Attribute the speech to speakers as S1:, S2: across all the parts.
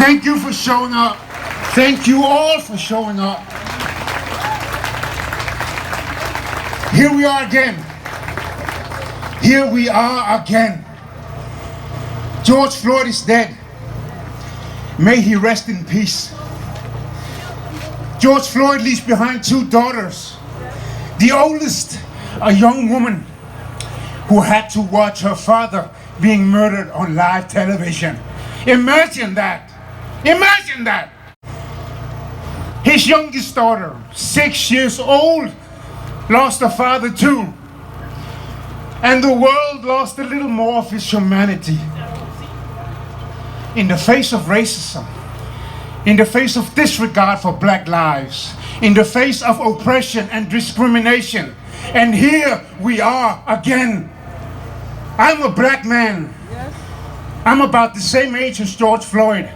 S1: Thank you for showing up. Thank you all for showing up. Here we are again. Here we are again. George Floyd is dead. May he rest in peace. George Floyd leaves behind 2 daughters. The oldest, a young woman who had to watch her father being murdered on live television. Imagine that. Imagine that. His youngest daughter, 6 years old, lost her father too. And the world lost a little more of its humanity. In the face of racism, in the face of disregard for black lives, in the face of oppression and discrimination. And here we are again. I'm a black man. I'm about the same age as George Floyd.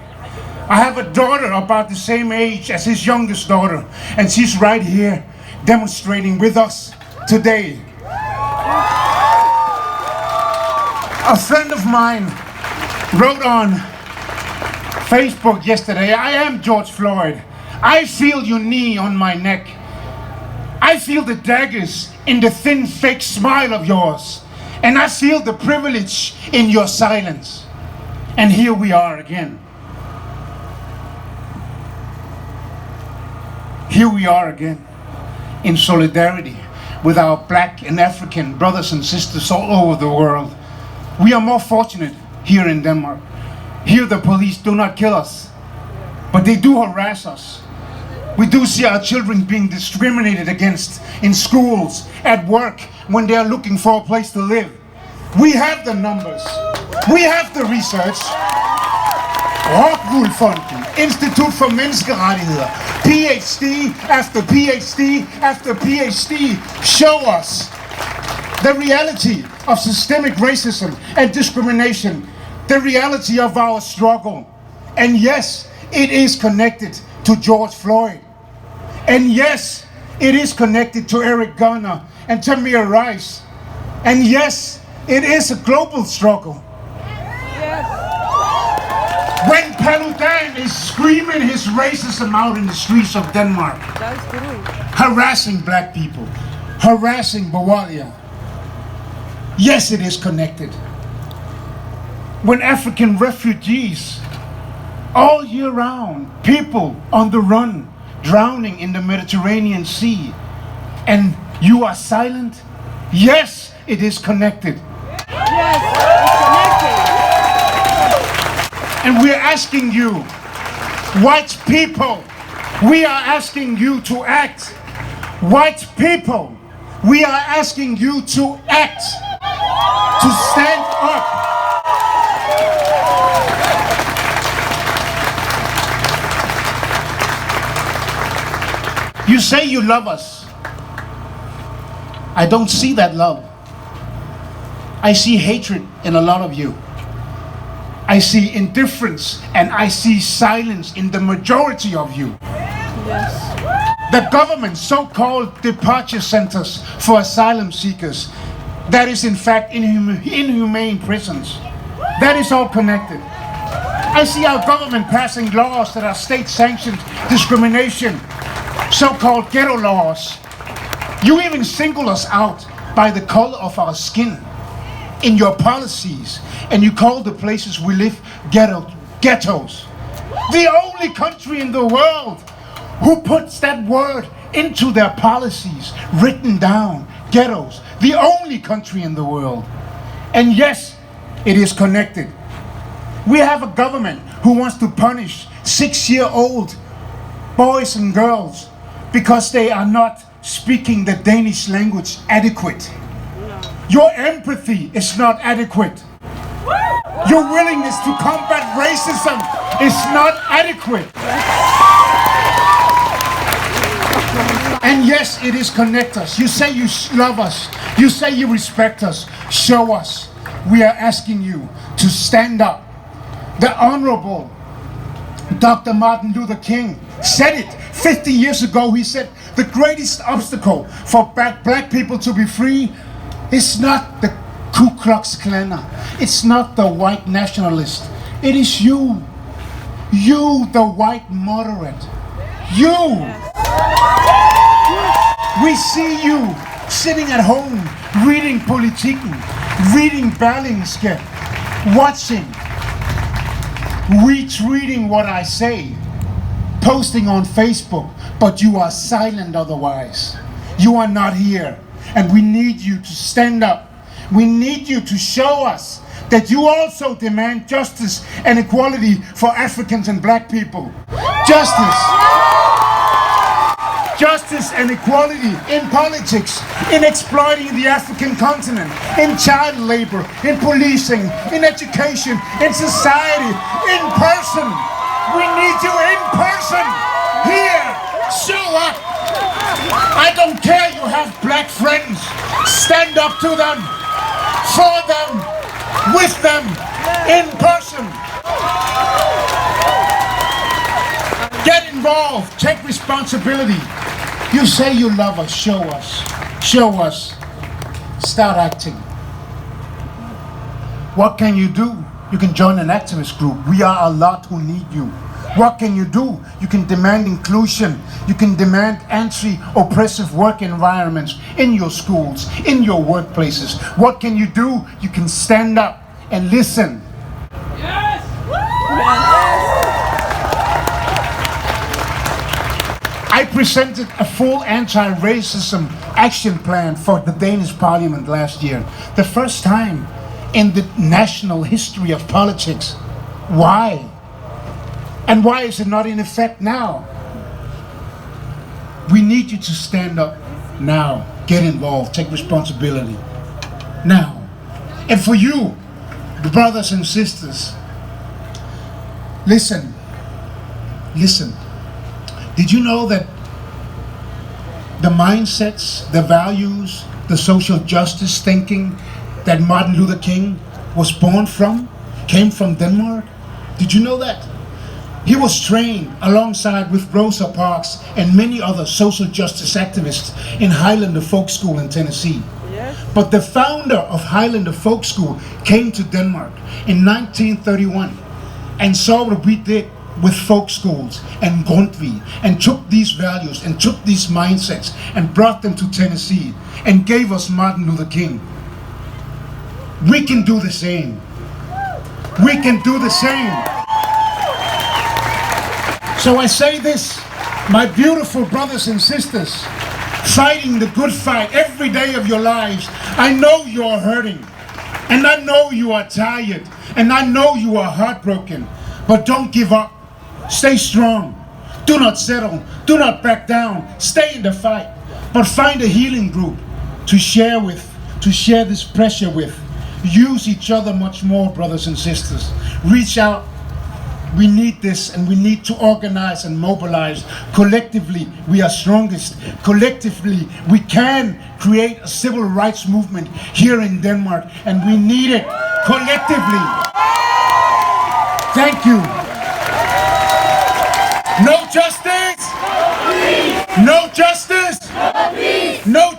S1: I have a daughter about the same age as his youngest daughter, and she's right here demonstrating with us today. A friend of mine wrote on Facebook yesterday, "I am George Floyd. I feel your knee on my neck. I feel the daggers in the thin fake smile of yours. And I feel the privilege in your silence." And here we are again. Here we are again in solidarity with our black and African brothers and sisters all over the world. We are more fortunate here in Denmark. Here the police do not kill us, but they do harass us. We do see our children being discriminated against in schools, at work, when they are looking for a place to live. We have the numbers. We have the research. Rockwool Fonden, Institut for Menneskerettigheder, PhD after PhD after PhD show us the reality of systemic racism and discrimination, the reality of our struggle. And yes, it is connected to George Floyd. And yes, it is connected to Eric Garner and Tamir Rice. And yes, it is a global struggle. When Paludan is screaming his racism out in the streets of Denmark, harassing black people, harassing Bawalia, yes, it is connected. When African refugees, all year round, people on the run, drowning in the Mediterranean Sea, and you are silent, yes, it is connected.
S2: Yes, it's connected.
S1: And we're asking you, white people, we are asking you to act. White people, we are asking you to act, to stand up. You say you love us. I don't see that love. I see hatred in a lot of you. I see indifference and I see silence in the majority of you.
S2: Yes.
S1: The government's so-called departure centers for asylum seekers, that is in fact inhumane prisons. That is all connected. I see our government passing laws that are state-sanctioned discrimination, so-called ghetto laws. You even single us out by the color of our skin in your policies, and you call the places we live ghettos. The only country in the world who puts that word into their policies, written down, ghettos. The only country in the world. And yes, it is connected. We have a government who wants to punish 6-year-old boys and girls because they are not speaking the Danish language adequate. Your empathy is not adequate. Your willingness to combat racism is not adequate. And yes, it is connect us. You say you love us. You say you respect us. Show us. We are asking you to stand up. The Honorable Dr. Martin Luther King said it 50 years ago. He said the greatest obstacle for black people to be free is not the Ku Klux Klan. It's not the white nationalist. It is you. You, the white moderate. You. We see you sitting at home, reading Politiken, reading Berlingske, watching, retweeting what I say, posting on Facebook, but you are silent otherwise. You are not here, and we need you to stand up. We need you to show us that you also demand justice and equality for Africans and black people. Justice. Justice and equality in politics, in exploiting the African continent, in child labor, in policing, in education, in society, in person. We need you in person, here, show up. I don't care you have black friends, stand up to them, for them, with them, in person. Get involved, take responsibility. You say you love us, show us. Show us. Start acting. What can you do? You can join an activist group. We are a lot who need you. What can you do? You can demand inclusion. You can demand anti-oppressive work environments in your schools, in your workplaces. What can you do? You can stand up and listen.
S2: Yes!
S1: I presented a full anti-racism action plan for the Danish Parliament last year. The first time in the national history of politics. Why? And why is it not in effect now? We need you to stand up now. Get involved. Take responsibility. Now. And for you, the brothers and sisters, listen. Listen. Did you know that the mindsets, the values, the social justice thinking that Martin Luther King was born from, came from Denmark? Did you know that? He was trained alongside with Rosa Parks and many other social justice activists in Highlander Folk School in Tennessee.
S2: Yes.
S1: But the founder of Highlander Folk School came to Denmark in 1931 and saw what we did with folk schools and Grundtvig, and took these values and took these mindsets and brought them to Tennessee and gave us Martin Luther King. We can do the same. We can do the same. So I say this, my beautiful brothers and sisters, fighting the good fight every day of your lives. I know you are hurting, and I know you are tired, and I know you are heartbroken, but don't give up. Stay strong. Do not settle. Do not back down. Stay in the fight. But find a healing group to share with, to share this pressure with. Use each other much more, brothers and sisters. Reach out. We need this, and we need to organize and mobilize. Collectively, we are strongest. Collectively, we can create a civil rights movement here in Denmark, and we need it collectively. Thank you. No justice! No justice! No